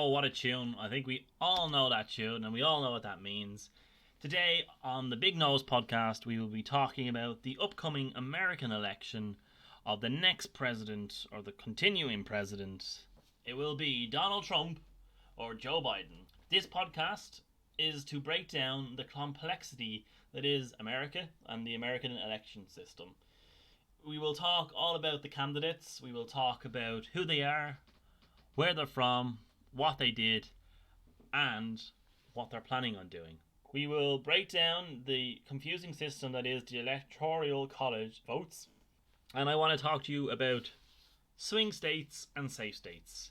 Oh, what a tune. I think we all know that tune and we all know what that means. Today on the Big Nose podcast, we will be talking about the upcoming American election of the next president or the continuing president. It will be Donald Trump or Joe Biden. This podcast is to break down the complexity that is America and the American election system. We will talk all about the candidates, we will talk about who they are, where they're from, what they did, and what they're planning on doing. We will break down the confusing system that is the electoral college votes, and I want to talk to you about swing states and safe states.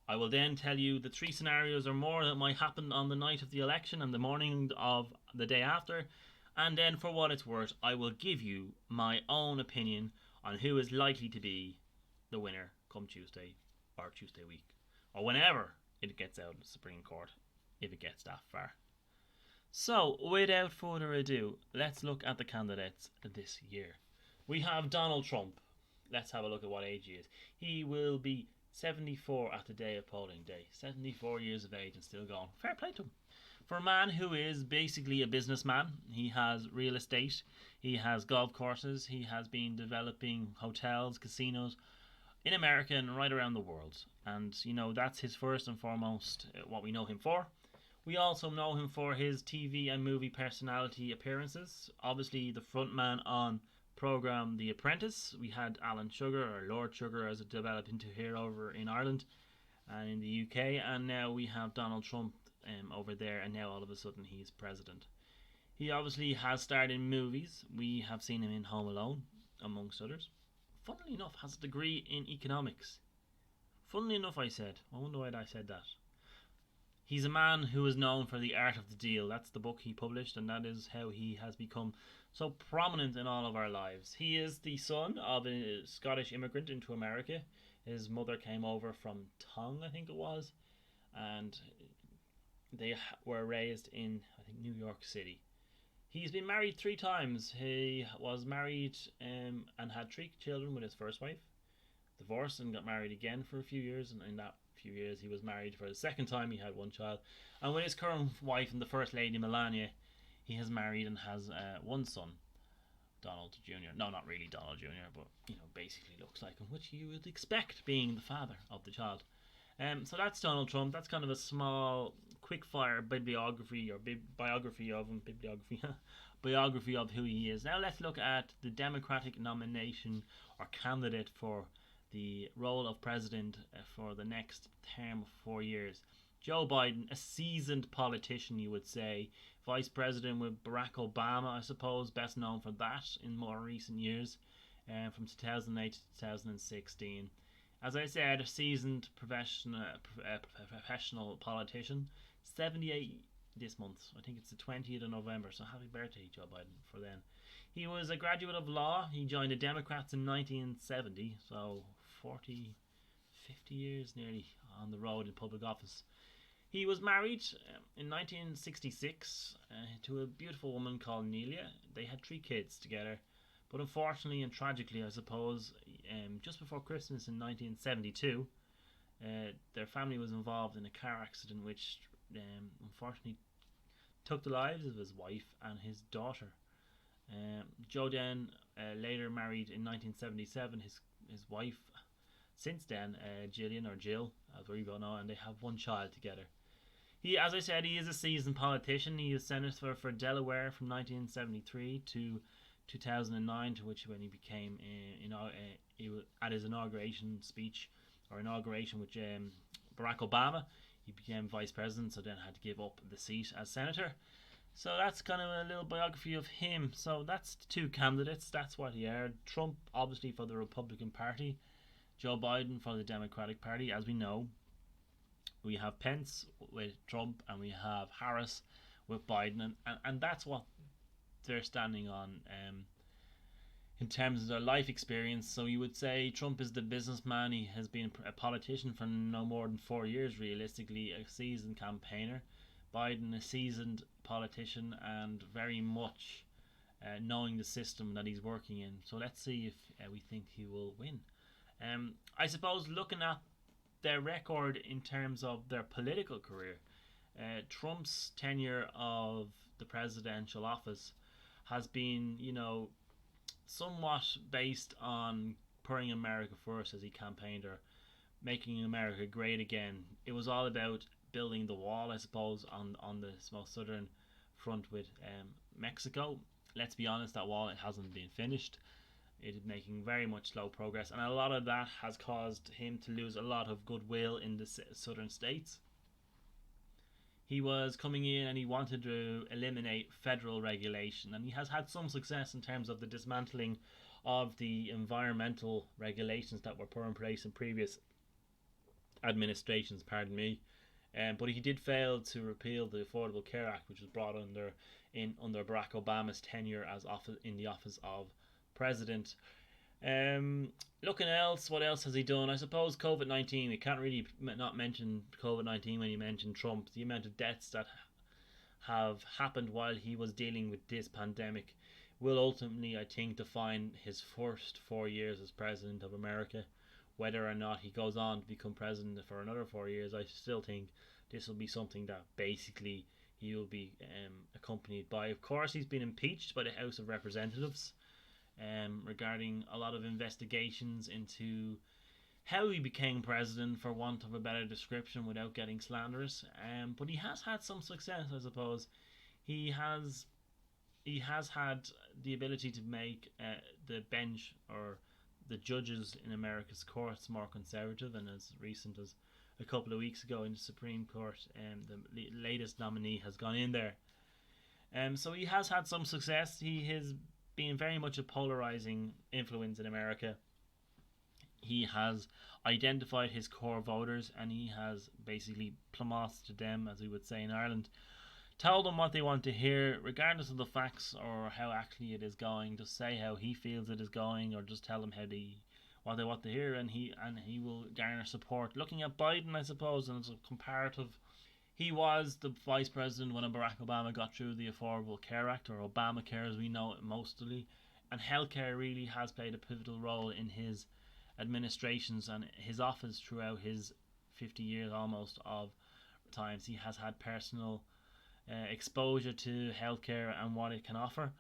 I will then tell you the three scenarios or more that might happen on the night of the election and the morning of the day after, and then for what it's worth, I will give you my own opinion on who is likely to be the winner come Tuesday or Tuesday week, or whenever it gets out of the Supreme Court, if it gets that far. So, without further ado, let's look at the candidates this year. We have Donald Trump. Let's have a look at what age he is. He will be 74 at the day of polling day. 74 years of age and still going. Fair play to him. For a man who is basically a businessman, he has real estate, he has golf courses, he has been developing hotels, casinos, in America and right around the world. And, that's his first and foremost what we know him for. We also know him for his TV and movie personality appearances. Obviously, the frontman on program The Apprentice. We had Alan Sugar, or Lord Sugar as it developed into here over in Ireland and in the UK. And now we have Donald Trump over there, and now all of a sudden he's president. He obviously has starred in movies. We have seen him in Home Alone, amongst others. Funnily enough, has a degree in economics. Funnily enough, I wonder why I said that. He's a man who is known for The Art of the Deal. That's the book he published, and that is how he has become so prominent in all of our lives. He is the son of a Scottish immigrant into America. His mother came over from Tongue, I think it was, and they were raised in, I think, New York City. He's been married 3 times. He was married and had 3 children with his first wife, divorced and got married again for a few years, and in that few years he was married for the second time. He had 1 child, and with his current wife and the First Lady Melania, he has married and has 1 son, Donald Jr. No, not really Donald Jr., but basically looks like him, which you would expect being the father of the child. So that's Donald Trump. That's kind of a small, quick-fire bibliography of who he is. Now let's look at the Democratic nomination or candidate for the role of president for the next term of 4 years. Joe Biden, a seasoned politician, you would say. Vice president with Barack Obama, I suppose, best known for that in more recent years, from 2008 to 2016. As I said, a seasoned professional politician. 78 this month. I think it's the 20th of November, so happy birthday, Joe Biden, for then. He was a graduate of law. He joined the Democrats in 1970, so 50 years nearly on the road in public office. He was married in 1966 to a beautiful woman called Nelia. They had 3 kids together. But unfortunately and tragically, I suppose, just before Christmas in 1972, their family was involved in a car accident which unfortunately took the lives of his wife and his daughter. Joe then later married in 1977 his wife, since then, Gillian, or Jill, as we all know, and they have 1 child together. He, as I said, he is a seasoned politician. He is senator for Delaware from 1973 to 2009, to which when he became at his inauguration speech or inauguration with Barack Obama, he became vice president, so then had to give up the seat as senator. So that's kind of a little biography of him. So that's the 2 candidates. That's what he are. Trump, obviously, for the Republican Party. Joe Biden for the Democratic Party. As we know, we have Pence with Trump and we have Harris with Biden, and that's what they're standing on in terms of their life experience. So you would say Trump is the businessman. He has been a politician for no more than 4 years, realistically, a seasoned campaigner. Biden, a seasoned politician and very much knowing the system that he's working in. So let's see if we think he will win. I suppose looking at their record in terms of their political career. Trump's tenure of the presidential office has been, somewhat based on putting America first as he campaigned, or making America great again. It was all about building the wall, I suppose, on the most southern front with Mexico. Let's be honest, that wall, it hasn't been finished. It is making very much slow progress, and a lot of that has caused him to lose a lot of goodwill in the southern states. He was coming in and he wanted to eliminate federal regulation, and he has had some success in terms of the dismantling of the environmental regulations that were put in place in previous administrations, pardon me. But he did fail to repeal the Affordable Care Act, which was brought under Barack Obama's tenure as in the office of president. Looking else, what else has he done? I suppose COVID-19. We can't really not mention COVID-19 when you mention Trump. The amount of deaths that have happened while he was dealing with this pandemic will ultimately, I think, define his first 4 years as president of America. Whether or not he goes on to become president for another 4 years, I still think this will be something that basically he will be accompanied by. Of course, he's been impeached by the House of Representatives regarding a lot of investigations into how he became president, for want of a better description, without getting slanderous. But he has had some success, I suppose. He has had the ability to make the bench, or the judges in America's courts, more conservative, and as recent as a couple of weeks ago in the Supreme Court, the latest nominee has gone in there. So he has had some success. He has been very much a polarizing influence in America. He has identified his core voters, and he has basically plumosed them, as we would say in Ireland. Tell them what they want to hear, regardless of the facts or how actually it is going. Just say how he feels it is going, or just tell them what they want to hear, and he will garner support. Looking at Biden, I suppose, and as a comparative, he was the vice president when Barack Obama got through the Affordable Care Act, or Obamacare as we know it mostly, and healthcare really has played a pivotal role in his administrations and his office throughout his 50 years almost of times. He has had personal exposure to healthcare and what it can offer.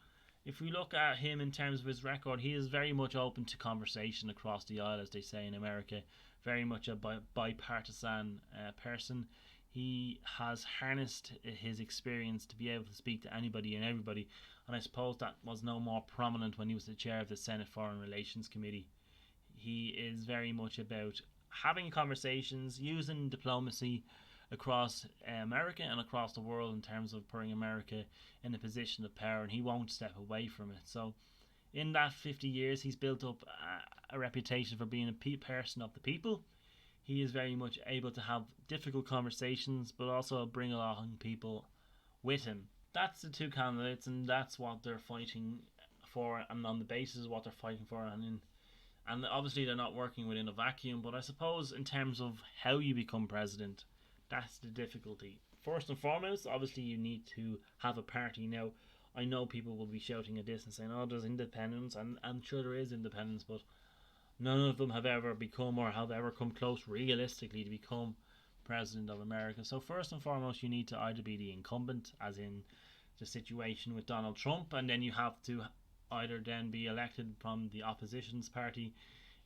If we look at him in terms of his record, he is very much open to conversation across the aisle, as they say in America. Very much a bipartisan person. He has harnessed his experience to be able to speak to anybody and everybody, and I suppose that was no more prominent when he was the chair of the Senate Foreign Relations Committee. He is very much about having conversations, using diplomacy across America and across the world in terms of putting America in a position of power, and he won't step away from it. So in that 50 years, he's built up a reputation for being a person of the people. He is very much able to have difficult conversations, but also bring along people with him. That's the two candidates, and that's what they're fighting for, and on the basis of what they're fighting for, and obviously they're not working within a vacuum. But I suppose in terms of how you become president, that's the difficulty. First and foremost, obviously you need to have a party. Now, I know people will be shouting at this and saying, oh, there's independence, and I'm sure there is independence, but none of them have ever become, or have ever come close realistically to become president of America. So first and foremost, you need to either be the incumbent, as in the situation with Donald Trump, and then you have to either then be elected from the opposition's party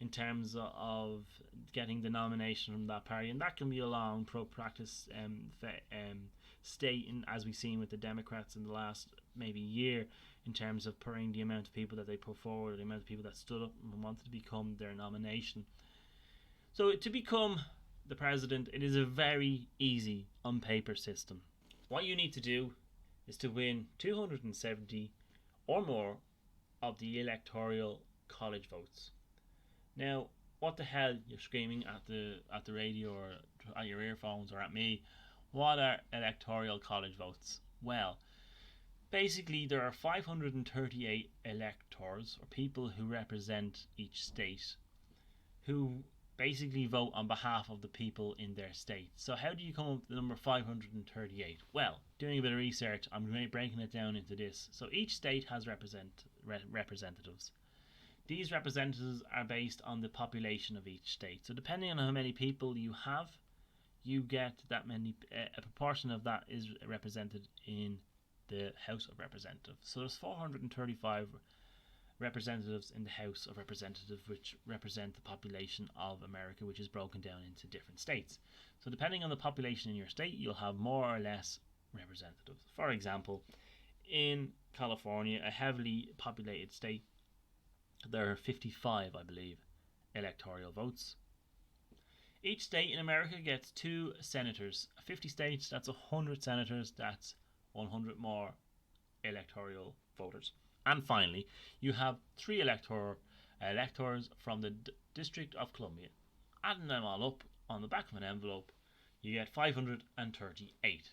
in terms of getting the nomination from that party, and that can be a long practice state, as we've seen with the Democrats in the last maybe year, in terms of putting the amount of people that they put forward, the amount of people that stood up and wanted to become their nomination. So to become the president, it is a very easy on paper system. What you need to do is to win 270 or more of the electoral college votes. Now, what the hell, you're screaming at the radio or at your earphones or at me, what are electoral college votes? Well, basically there are 538 electors, or people who represent each state, who basically vote on behalf of the people in their state. So how do you come up with the number 538? Well, doing a bit of research, I'm breaking it down into this. So each state has representatives. These representatives are based on the population of each state. So depending on how many people you have, you get that many, a proportion of that is represented in the House of Representatives. So there's 435 representatives in the House of Representatives, which represent the population of America, which is broken down into different states. So depending on the population in your state, you'll have more or less representatives. For example, in California, a heavily populated state, there are 55, I believe, electoral votes. Each state in America gets 2 senators. 50 states, that's 100 senators, that's 100 more electoral voters. And finally, you have 3 electors from the District of Columbia. Adding them all up on the back of an envelope, you get 538.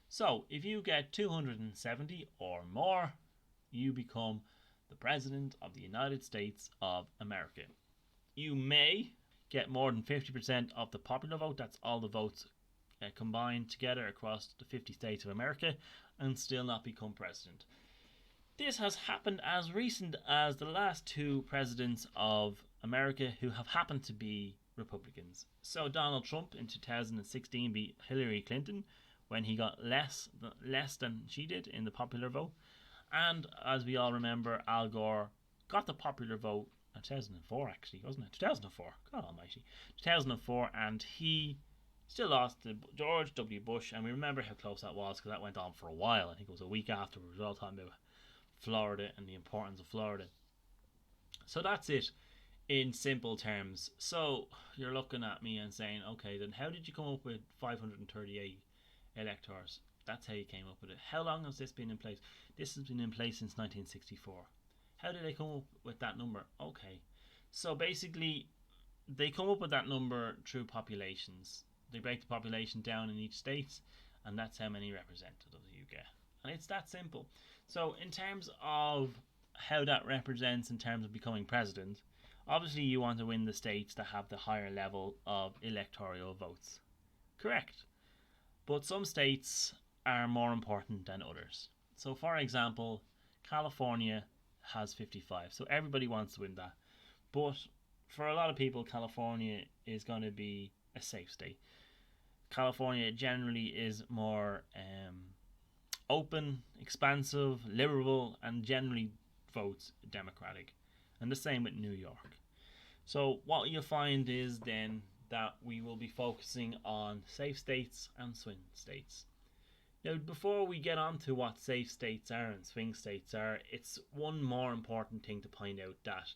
So, if you get 270 or more, you become the President of the United States of America. You may get more than 50% of the popular vote, that's all the votes combined together across the 50 states of America, and still not become president. This has happened as recent as the last 2 presidents of America who have happened to be Republicans. So Donald Trump in 2016 beat Hillary Clinton when he got less than she did in the popular vote. And as we all remember, Al Gore got the popular vote in 2004 actually, wasn't it? 2004, God almighty. 2004, and he still lost to George W. Bush, and we remember how close that was because that went on for a while. I think it was a week after we were all talking about Florida and the importance of Florida. So that's it in simple terms. So you're looking at me and saying, okay, then how did you come up with 538 electors? That's how you came up with it. How long has this been in place? This has been in place since 1964. How did they come up with that number? Okay, so basically they come up with that number through populations. They break the population down in each state, and that's how many representatives you get. And it's that simple. So in terms of how that represents in terms of becoming president, obviously you want to win the states that have the higher level of electoral votes. Correct. But some states are more important than others. So for example, California has 55. So everybody wants to win that. But for a lot of people, California is going to be a safe state. California generally is more open, expansive, liberal, and generally votes Democratic. And the same with New York. So what you'll find is then that we will be focusing on safe states and swing states. Now, before we get on to what safe states are and swing states are, it's one more important thing to point out, that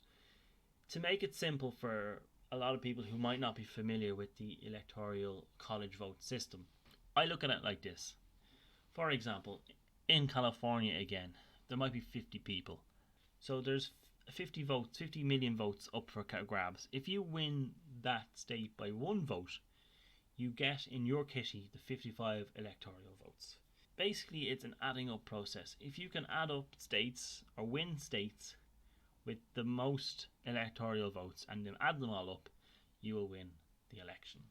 to make it simple for a lot of people who might not be familiar with the electoral college vote system, I look at it like this. For example, in California again, there might be 50 people. So there's 50 votes, 50 million votes up for grabs. If you win that state by 1 vote, you get in your kitty the 55 electoral votes. Basically, it's an adding up process. If you can add up states or win states with the most electoral votes and then add them all up, you will win the election.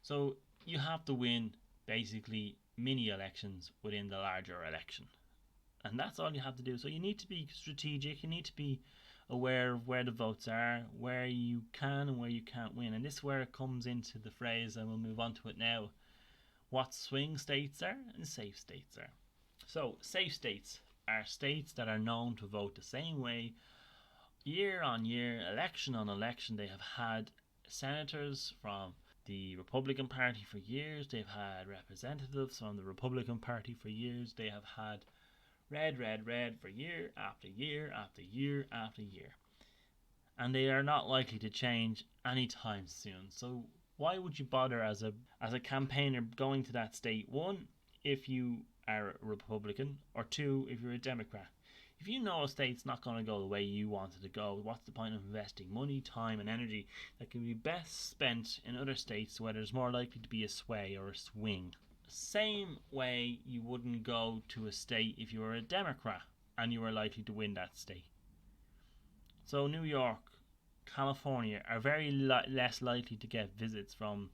So you have to win basically mini elections within the larger election. And that's all you have to do. So you need to be strategic, you need to be aware of where the votes are, where you can and where you can't win. And this is where it comes into the phrase, and we'll move on to it now, what swing states are and safe states are. So safe states are states that are known to vote the same way year on year, election on election. They have had senators from the Republican Party for years. They've had representatives from the Republican Party for years. They have had red for year after year after year after year. And they are not likely to change anytime soon. So why would you bother as a campaigner going to that state? 1, if you are a Republican, or 2, if you're a Democrat. If you know a state's not going to go the way you want it to go, what's the point of investing money, time and energy that can be best spent in other states where there's more likely to be a sway or a swing? Same way you wouldn't go to a state if you were a Democrat and you were likely to win that state. So New York, California are very less likely to get visits from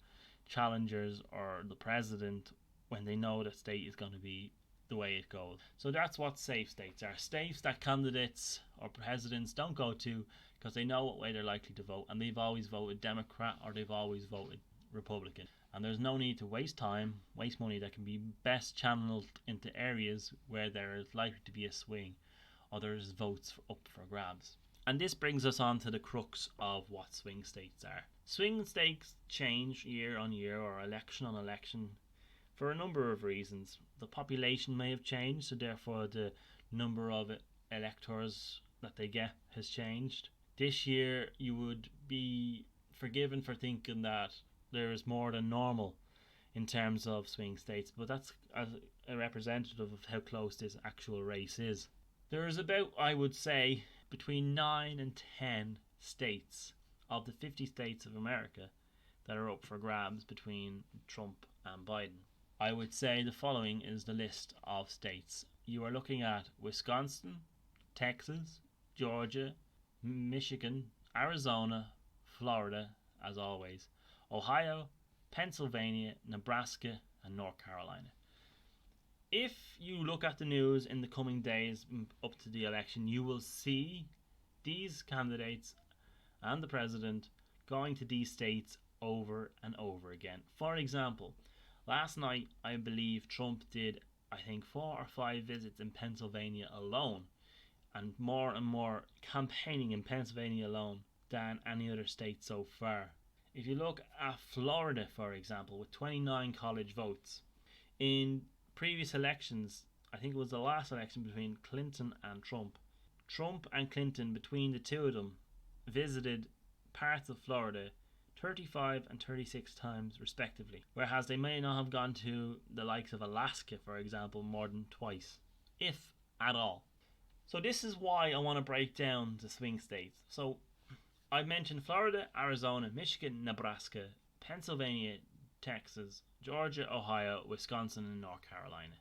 challengers or the president when they know the state is going to be the way it goes. So that's what safe states are. States that candidates or presidents don't go to because they know what way they're likely to vote, and they've always voted Democrat or they've always voted Republican. And there's no need to waste time, waste money that can be best channeled into areas where there is likely to be a swing or there's votes up for grabs. And this brings us on to the crux of what swing states are. Swing states change year on year or election on election for a number of reasons. The population may have changed, so therefore the number of electors that they get has changed. This year you would be forgiven for thinking that there is more than normal in terms of swing states, but that's a representative of how close this actual race is. There is about, I would say, between 9 and 10 states of the 50 states of America that are up for grabs between Trump and Biden. I would say the following is the list of states. You are looking at Wisconsin, Texas, Georgia, Michigan, Arizona, Florida, as always, Ohio, Pennsylvania, Nebraska, and North Carolina. If you look at the news in the coming days up to the election, you will see these candidates and the president going to these states over and over again. For example, last night I believe Trump did, I think, 4 or 5 visits in Pennsylvania alone, and more campaigning in Pennsylvania alone than any other state so far. If you look at Florida, for example, with 29 college votes, in previous elections, I think it was the last election between Clinton and Trump and Clinton, between the two of them, visited parts of Florida 35 and 36 times respectively, whereas they may not have gone to the likes of Alaska, for example, more than twice, if at all. So this is why I want to break down the swing states. So I've mentioned Florida, Arizona, Michigan, Nebraska, Pennsylvania, Texas, Georgia, Ohio, Wisconsin, and North Carolina.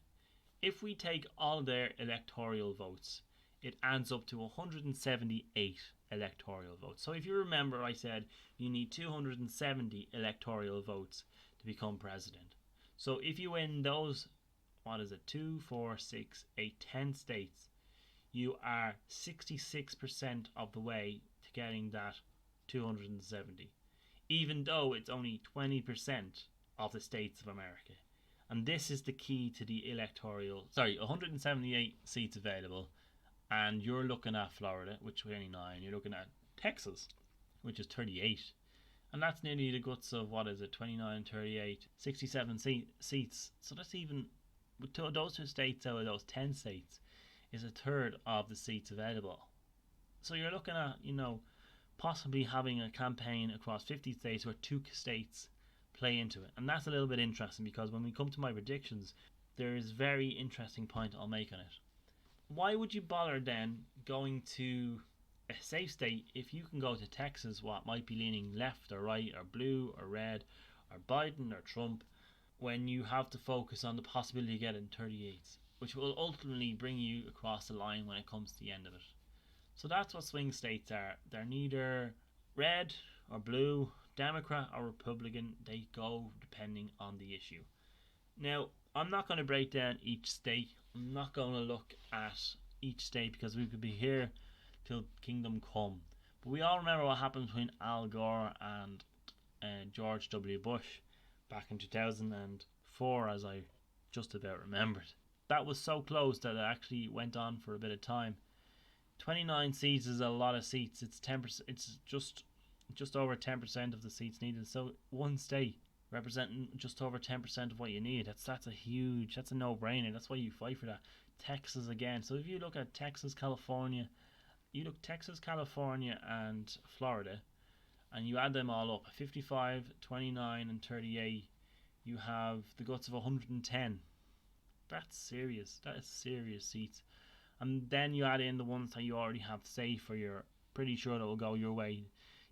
If we take all their electoral votes, it adds up to 178 electoral votes. So if you remember, I said you need 270 electoral votes to become president. So if you win those, 2, 4, 6, 8, 10 states, you are 66% of the way to getting that 270, even though it's only 20% of the states of America. And this is the key to the 178 seats available, and you're looking at Florida, which is 29, you're looking at Texas, which is 38, and that's nearly the guts of 29, 38, 67 seats. So that's even, with those 2 states out of those 10 states, is a third of the seats available. So you're looking at, possibly having a campaign across 50 states where 2 states play into it. And that's a little bit interesting, because when we come to my predictions, there is a very interesting point I'll make on it. Why would you bother then going to a safe state if you can go to Texas, what might be leaning left or right or blue or red or Biden or Trump, when you have to focus on the possibility of getting 38s, which will ultimately bring you across the line when it comes to the end of it? So that's what swing states are. They're neither red or blue, Democrat or Republican. They go depending on the issue. Now, I'm not going to break down each state. I'm not going to look at each state, because we could be here till kingdom come. But we all remember what happened between Al Gore and George W. Bush back in 2004, as I just about remembered. That was so close that it actually went on for a bit of time. 29 seats is a lot of seats. It's 10%. It's just over 10% of the seats needed. So one state representing just over 10% of what you need. That's a no-brainer. That's why you fight for that. Texas again. So if you look at Texas, California, and Florida, and you add them all up, 55, 29, and 38, you have the guts of 110. That's serious. That is serious seats. And then you add in the ones that you already have safe, or you're pretty sure that will go your way.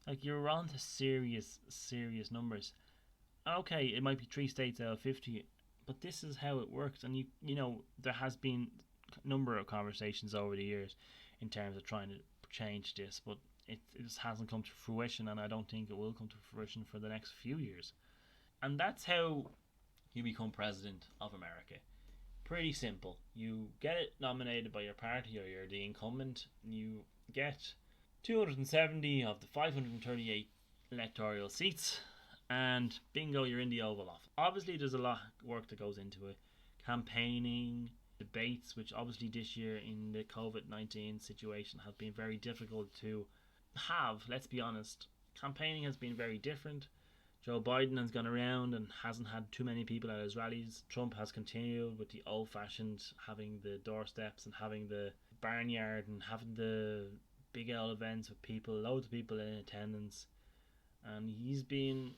Like, you're on to serious numbers. Okay, it might be 3 states out of 50, but this is how it works. And you know, there has been a number of conversations over the years in terms of trying to change this, but it just hasn't come to fruition, and I don't think it will come to fruition for the next few years. And that's how you become president of America. Pretty simple. You get it nominated by your party, or you're the incumbent. You get 270 of the 538 electoral seats, and bingo, you're in the Oval Office. Obviously, there's a lot of work that goes into it. Campaigning, debates, which obviously this year in the COVID-19 situation have been very difficult to have, let's be honest. Campaigning has been very different. Joe Biden has gone around and hasn't had too many people at his rallies. Trump has continued with the old-fashioned, having the doorsteps and having the barnyard and having the big old events with people, loads of people in attendance. And he's been,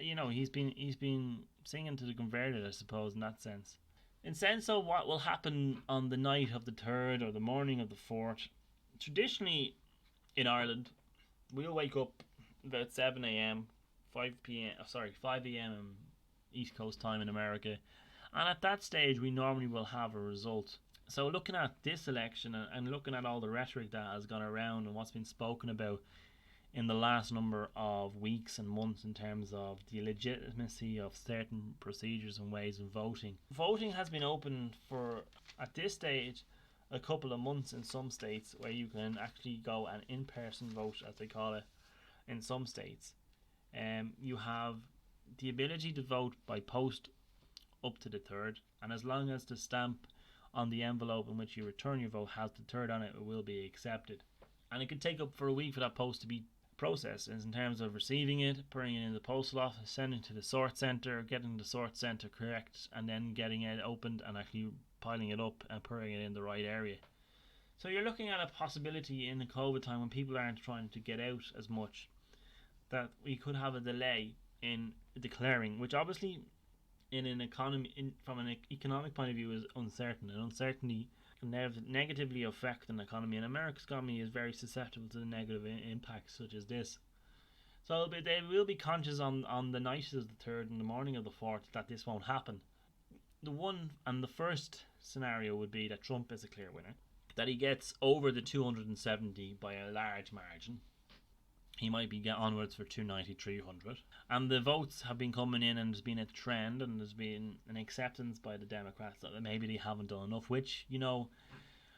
he's been singing to the converted, I suppose, in that sense. In sense of what will happen on the night of the 3rd or the morning of the 4th, traditionally in Ireland, we'll wake up about 7 a.m., 5 a.m. East Coast time in America, and at that stage we normally will have a result. So looking at this election and looking at all the rhetoric that has gone around and what's been spoken about in the last number of weeks and months in terms of the legitimacy of certain procedures and ways of voting. Voting has been open for, at this stage, a couple of months in some states, where you can actually go and in-person vote, as they call it, in some states. You have the ability to vote by post up to the 3rd, and as long as the stamp on the envelope in which you return your vote has the 3rd on it, it will be accepted. And it could take up for a week for that post to be processed, in terms of receiving it, putting it in the postal office, sending it to the sort centre, getting the sort centre correct, and then getting it opened and actually piling it up and putting it in the right area. So you're looking at a possibility in the COVID time, when people aren't trying to get out as much, that we could have a delay in declaring, which obviously in an economy, from an economic point of view, is uncertain, and uncertainty can negatively affect an economy, and America's economy is very susceptible to the negative impacts such as this. So they will be conscious on the night of the 3rd and the morning of the 4th that this won't happen. The first scenario would be that Trump is a clear winner, that he gets over the 270 by a large margin. He might be onwards for 290, 300. And the votes have been coming in, and there's been a trend, and there's been an acceptance by the Democrats that maybe they haven't done enough, which,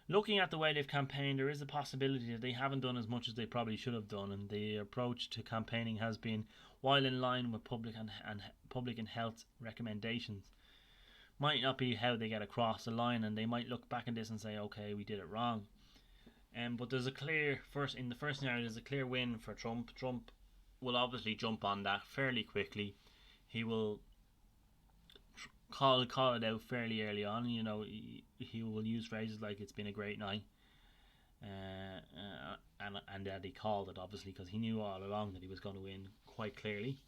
looking at the way they've campaigned, there is a possibility that they haven't done as much as they probably should have done, and the approach to campaigning has been, while in line with public and health recommendations, might not be how they get across the line, and they might look back at this and say, okay, we did it wrong. But there's in the first scenario, there's a clear win for Trump. Trump will obviously jump on that fairly quickly. He will call it out fairly early on. He will use phrases like "it's been a great night," and that he called it, obviously, because he knew all along that he was going to win quite clearly.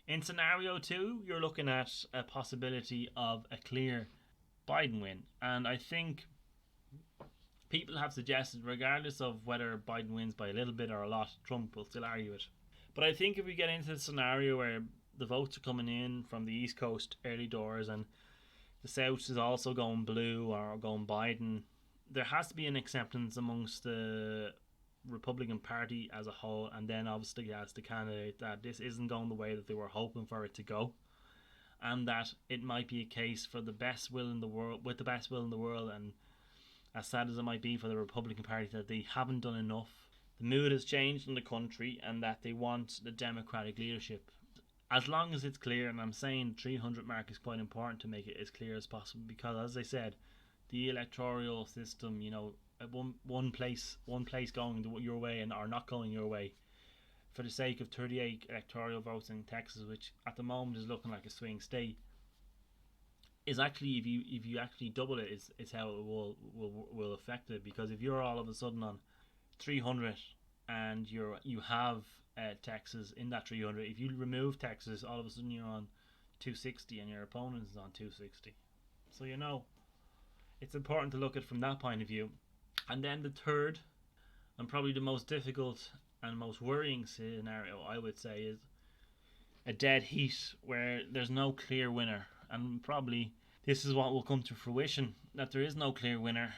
In scenario 2, you're looking at a possibility of a clear Biden win, and I think people have suggested, regardless of whether Biden wins by a little bit or a lot, Trump will still argue it. But I think if we get into the scenario where the votes are coming in from the East Coast early doors and the South is also going blue or going Biden, there has to be an acceptance amongst the Republican Party as a whole, and then obviously as the candidate, that this isn't going the way that they were hoping for it to go, and that it might be a case for the best will in the world, with the best will in the world, and as sad as it might be for the Republican Party, that they haven't done enough. The mood has changed in the country, and that they want the Democratic leadership. As long as it's clear, and I'm saying 300 mark is quite important to make it as clear as possible, because as I said, the electoral system, one place going your way and or not going your way, for the sake of 38 electoral votes in Texas, which at the moment is looking like a swing state, is actually, if you actually double it, is how it will affect it. Because if you're all of a sudden on 300 and you have Texas in that 300, if you remove Texas, all of a sudden you're on 260 and your opponent is on 260. So it's important to look at it from that point of view. And then the third, and probably the most difficult and most worrying scenario, I would say, is a dead heat where there's no clear winner. And probably this is what will come to fruition, that there is no clear winner.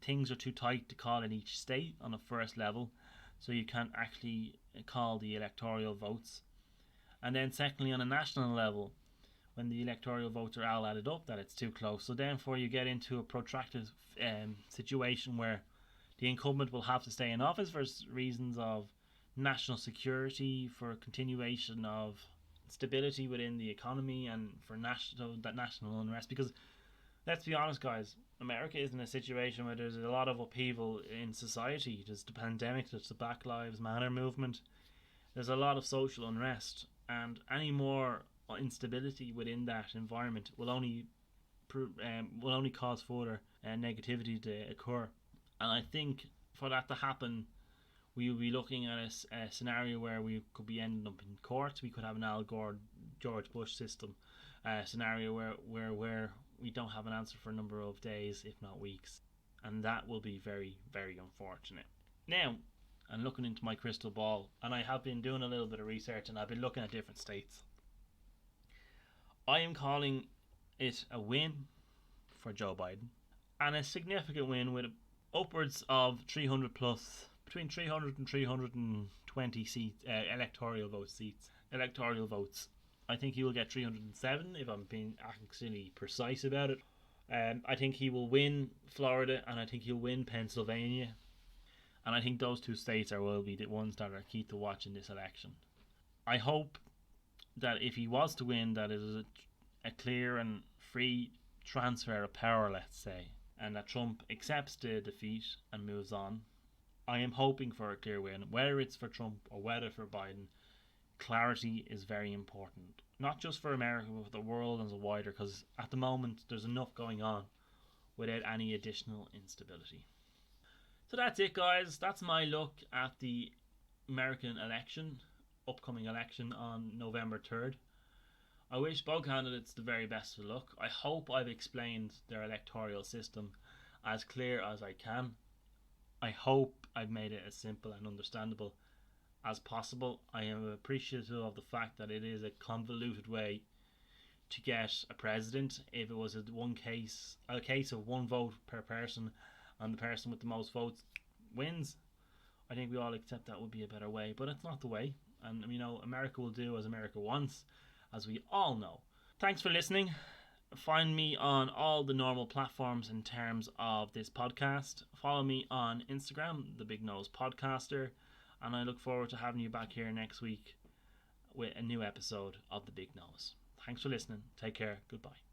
Things are too tight to call in each state on a first level, so you can't actually call the electoral votes. And then secondly, on a national level, when the electoral votes are all added up, that it's too close. So therefore you get into a protracted situation where The incumbent will have to stay in office for reasons of national security, for continuation of stability within the economy, and for national unrest. Because let's be honest, guys, America is in a situation where there's a lot of upheaval in society. There's the pandemic, there's the Black Lives Matter movement, there's a lot of social unrest, and any more instability within that environment will only cause further negativity to occur. And I think for that to happen, we will be looking at a scenario where we could be ending up in courts. We could have an Al Gore, George Bush system scenario where we don't have an answer for a number of days, if not weeks, and that will be very, very unfortunate. Now, I'm looking into my crystal ball, and I have been doing a little bit of research, and I've been looking at different states. I am calling it a win for Joe Biden, and a significant win with upwards of 300 plus, between 300 and 320 seats, electoral votes. I think he will get 307 if I'm being actually precise about it. I think he will win Florida, and I think he'll win Pennsylvania, and I think those two states will be the ones that are key to watch in this election. I hope that if he was to win, that it is a clear and free transfer of power, let's say, and that Trump accepts the defeat and moves on. I am hoping for a clear win, whether it's for Trump or whether for Biden. Clarity is very important, not just for America but for the world as a wider, because at the moment there's enough going on without any additional instability. So that's it, guys. That's my look at the American upcoming election on November 3rd. I wish both candidates the very best of luck. I hope I've explained their electoral system as clear as I can. I hope I've made it as simple and understandable as possible. I am appreciative of the fact that it is a convoluted way to get a president. If it was a case of one vote per person and the person with the most votes wins, I think we all accept that would be a better way, but it's not the way. And America will do as America wants, as we all know. Thanks for listening. Find me on all the normal platforms in terms of this podcast. Follow me on Instagram, The Big Nose Podcaster, and I look forward to having you back here next week with a new episode of The Big Nose. Thanks for listening. Take care. Goodbye.